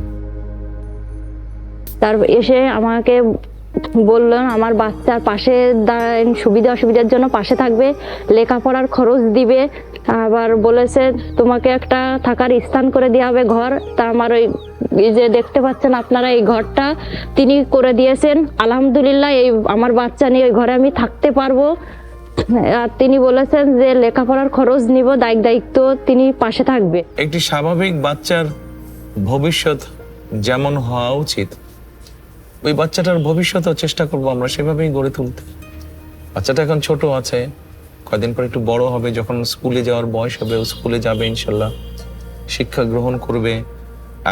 তার এসে আমাকে বললেন আমার বাচ্চার পাশে সুবিধা অসুবিধার জন্য পাশে থাকবে, লেখাপড়ার খরচ দিবে, আবার বলেছে তোমাকে একটা থাকার স্থান করে দেওয়া হবে ঘর। তা আমার ওই যে দেখতে পাচ্ছেন আপনারা এই ঘরটা তিনি করে দিয়েছেন, আলহামদুলিল্লাহ। এই আমার বাচ্চা নিয়ে ওই ঘরে আমি থাকতে পারবো। আর তিনি বলেছেন যে লেখাপড়ার খরচ নিব, দায়িত্ব তিনি পাশে থাকবে। একটি স্বাভাবিক বাচ্চার ভবিষ্যৎ যেমন হওয়া উচিত, ওই বাচ্চাটার ভবিষ্যৎও চেষ্টা করবো আমরা সেভাবেই গড়ে তুলতে। বাচ্চাটা এখন ছোট আছে, কয়দিন পর একটু বড় হবে, যখন স্কুলে যাওয়ার বয়স হবে ও স্কুলে যাবে ইনশাল্লাহ, শিক্ষা গ্রহণ করবে।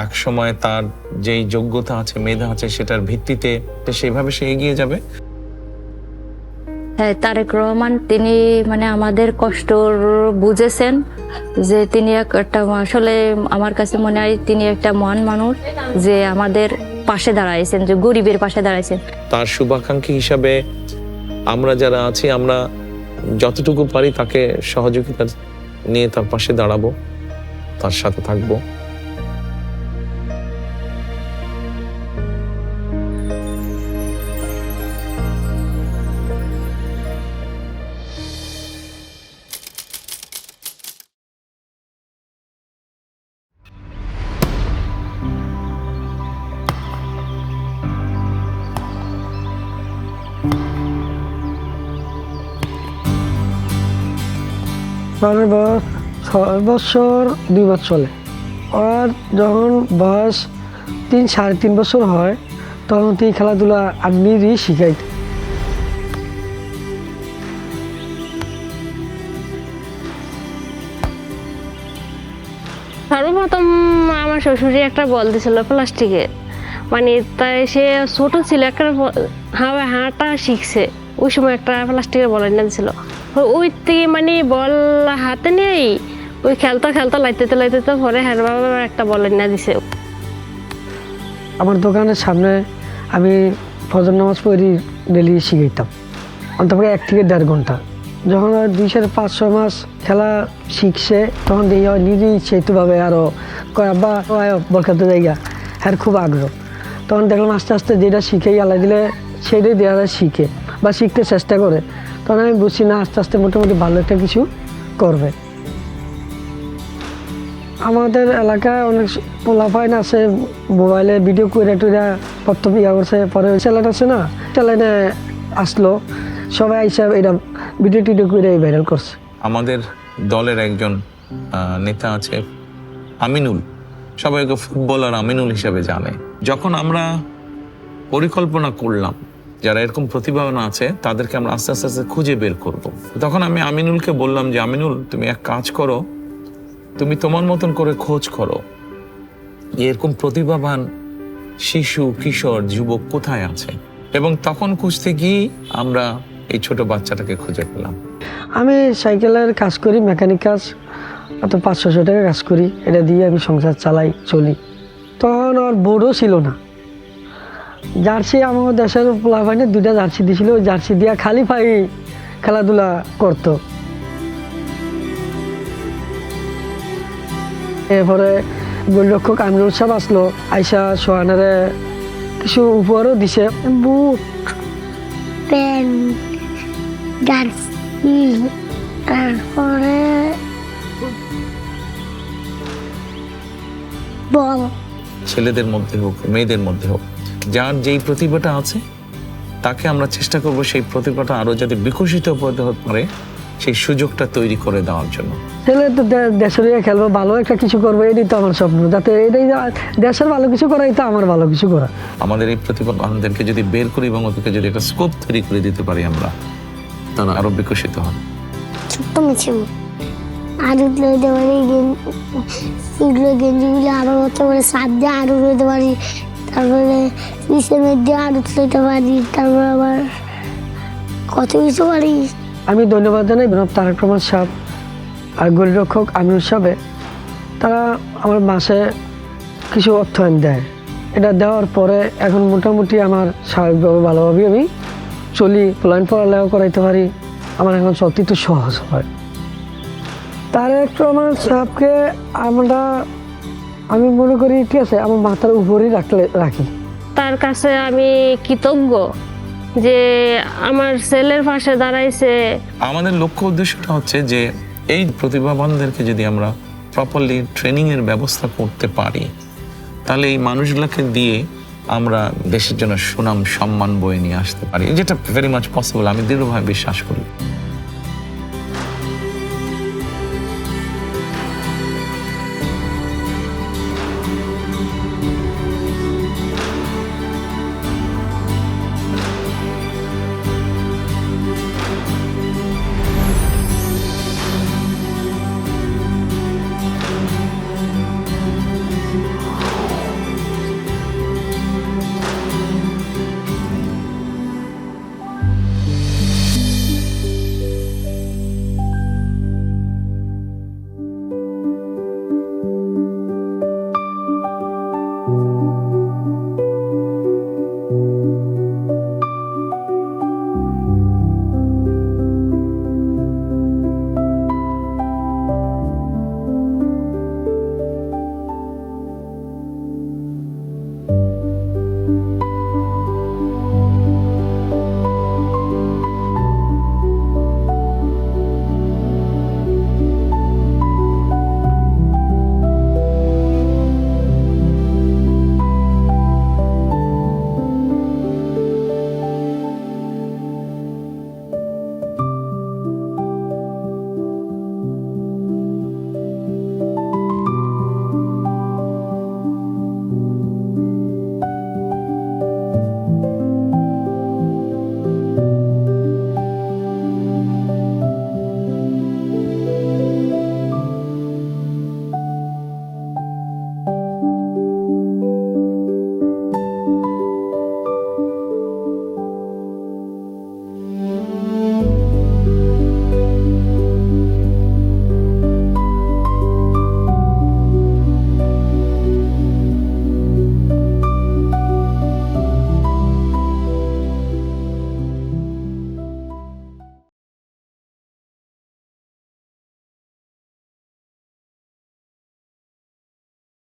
এক সময় তার যেই যোগ্যতা আছে, মেধা আছে, সেটার ভিত্তিতে সেভাবে সে এগিয়ে যাবে। হ্যাঁ, তারেক রহমান তিনি মানে আমাদের কষ্ট বুঝেছেন, যে তিনি একটা আসলে আমার কাছে মনে হয় তিনি একটা মহান মানুষ, যে আমাদের পাশে দাঁড়াইছেন, যে গরিবের পাশে দাঁড়াইছেন। তার শুভাকাঙ্ক্ষী হিসাবে আমরা যারা আছি, আমরা যতটুকু পারি তাকে সহযোগিতা নিয়ে তার পাশে দাঁড়াবো, তার সাথে থাকবো। আমার বয়স 6 বছর 2 মাস চলে। আর যখন বয়স 3-3.5 বছর হয়, তখন তিনি খেলাধুলা আমি শিখাই। সর্বপ্রথম আমার শ্বশুরে একটা বল দিয়েছিল প্লাস্টিকের, মানে তাই সে ছোট ছিল, একটা হাঁটা শিখছে, ওই সময় একটা প্লাস্টিকের বল এনে দিয়েছিল। ওই থেকে মানে বল হাতে নেই, ওই খেলতে লাইতে পরে হ্যাঁ বাবা একটা বল এনে দিছে। আমার দোকানের সামনে আমি ফজর নামাজ পড়ি, ডেলি শিখাইতাম, অন্তত 1 থেকে 1.5 ঘন্টা। যখন 2-5-6 মাস খেলা শিখছে, তখন দেখি নিজেই সেতুভাবে আরও বা বল খেলতে জায়গা হ্যাঁ খুব আগ্রহ। তখন দেখলাম আস্তে আস্তে যেটা শিখেই আল্লাহ দিলে সেটাই দেওয়া শিখে বা শিখতে চেষ্টা করে। তখন আমি বুঝছি না আস্তে আস্তে মোটামুটি ভালো একটা কিছু করবে। আমাদের এলাকায় অনেক পোলাপাইন আছে, মোবাইলে ভিডিও করে টুরা প্রথম ইয়া করছে, পরে চ্যানেল আছে না, চ্যানেলে আসলো, সবাই আইসা এটা ভিডিও টিডিও করে ভাইরাল করছে। আমাদের দলের একজন নেতা আছে আমিনুল, সবাইকে ফুটবলার আমিনুল হিসেবে জানে। যখন আমরা পরিকল্পনা করলাম যারা এরকম প্রতিভাবান আছে তাদেরকে আমরা আস্তে আস্তে আস্তে খুঁজে বের করব, তখন আমি আমিনুলকে বললাম যে আমিনুল, তুমি এক কাজ করো, তুমি তোমার মতন করে খোঁজ করো এরকম প্রতিভাবান শিশু, কিশোর, যুবক কোথায় আছে। এবং তখন খুঁজতে গিয়ে আমরা এই ছোট বাচ্চাটাকে খুঁজে পেলাম। আমি সাইকেলের কাজ করি, মেকানিক কাজ, অত 500 টাকা কাজ করি, এটা দিয়ে আমি সংসার চালাই, চলি। তখন আর বোর্ডও ছিল না, জার্সি আমার দেশের পোলাপাইনে 2টা জার্সি দিয়েছিল, ওই জার্সি দিয়া খালি পাই খেলাধুলা করতো। এরপরে গোলরক্ষক আমিনুল সাহেব আসলো, আইসা সোহানারে কিছু উপহারও দিছে, বুট, পেন, জার্সি, তারপরে বল। ছেলেদের মধ্যে হোক, মেয়েদের মধ্যে হোক, যার যেই প্রতিভাটা আছে তাকে আমরা চেষ্টা করব সেই প্রতিভাটা আরো যাতে বিকশিত হতে পারে সেই সুযোগটা তৈরি করে দেওয়ার জন্য। ছেলে তো দেশের হয়ে খেলবো, ভালো একটা কিছু করবো, এটাই তো আমার স্বপ্ন, যাতে এটাই দেশের ভালো কিছু করা, এটা আমার ভালো কিছু করা। আমাদের এই প্রতিভাবানদেরকে যদি বের করি এবং ওদেরকে যদি একটা স্কোপ তৈরি করে দিতে পারি আমরা, তারা আরো বিকশিত হয়। ছোট্ট মিছে আরো লইতে পারি, এগুলো গেঞ্জিগুলো আরো হতে পারে, সাত দিয়ে আরো লইতে পারি, তারপরে নিচের মধ্যে আরো লইতে পারি, তারপরে আবার কত কিছু পারি। আমি ধন্যবাদ জানাই জনাব তারেক রহমান সাহেব আর গোলরক্ষক আমিনুল সাহেব, তারা আমার মাসে কিছু অর্থায়ন দেয়। এটা দেওয়ার পরে এখন মোটামুটি আমার স্বাভাবিকভাবে ভালোভাবে আমি চলি, প্ল্যান পড়ালেও করাইতে পারি, আমার এখন চলতে একটু সহজ হয়। তারেক রহমান সাহেবকে আমি মনে করি ঠিক আছে, আমার মাথার উপরেই রাখি। তার কাছে আমি কৃতজ্ঞ যে আমার ছেলের পাশে দাঁড়াইছে। আমাদের লক্ষ্য উদ্দেশ্যটা হচ্ছে যে এই প্রতিভাবানদেরকে যদি আমরা প্রপারলি ট্রেনিং এর ব্যবস্থা করতে পারি, তাহলে এই মানুষগুলোকে দিয়ে আমরা দেশের জন্য সুনাম সম্মান বয়ে নিয়ে আসতে পারি, যেটা ভেরি মাচ পসিবল, আমি দৃঢ়ভাবে বিশ্বাস করি।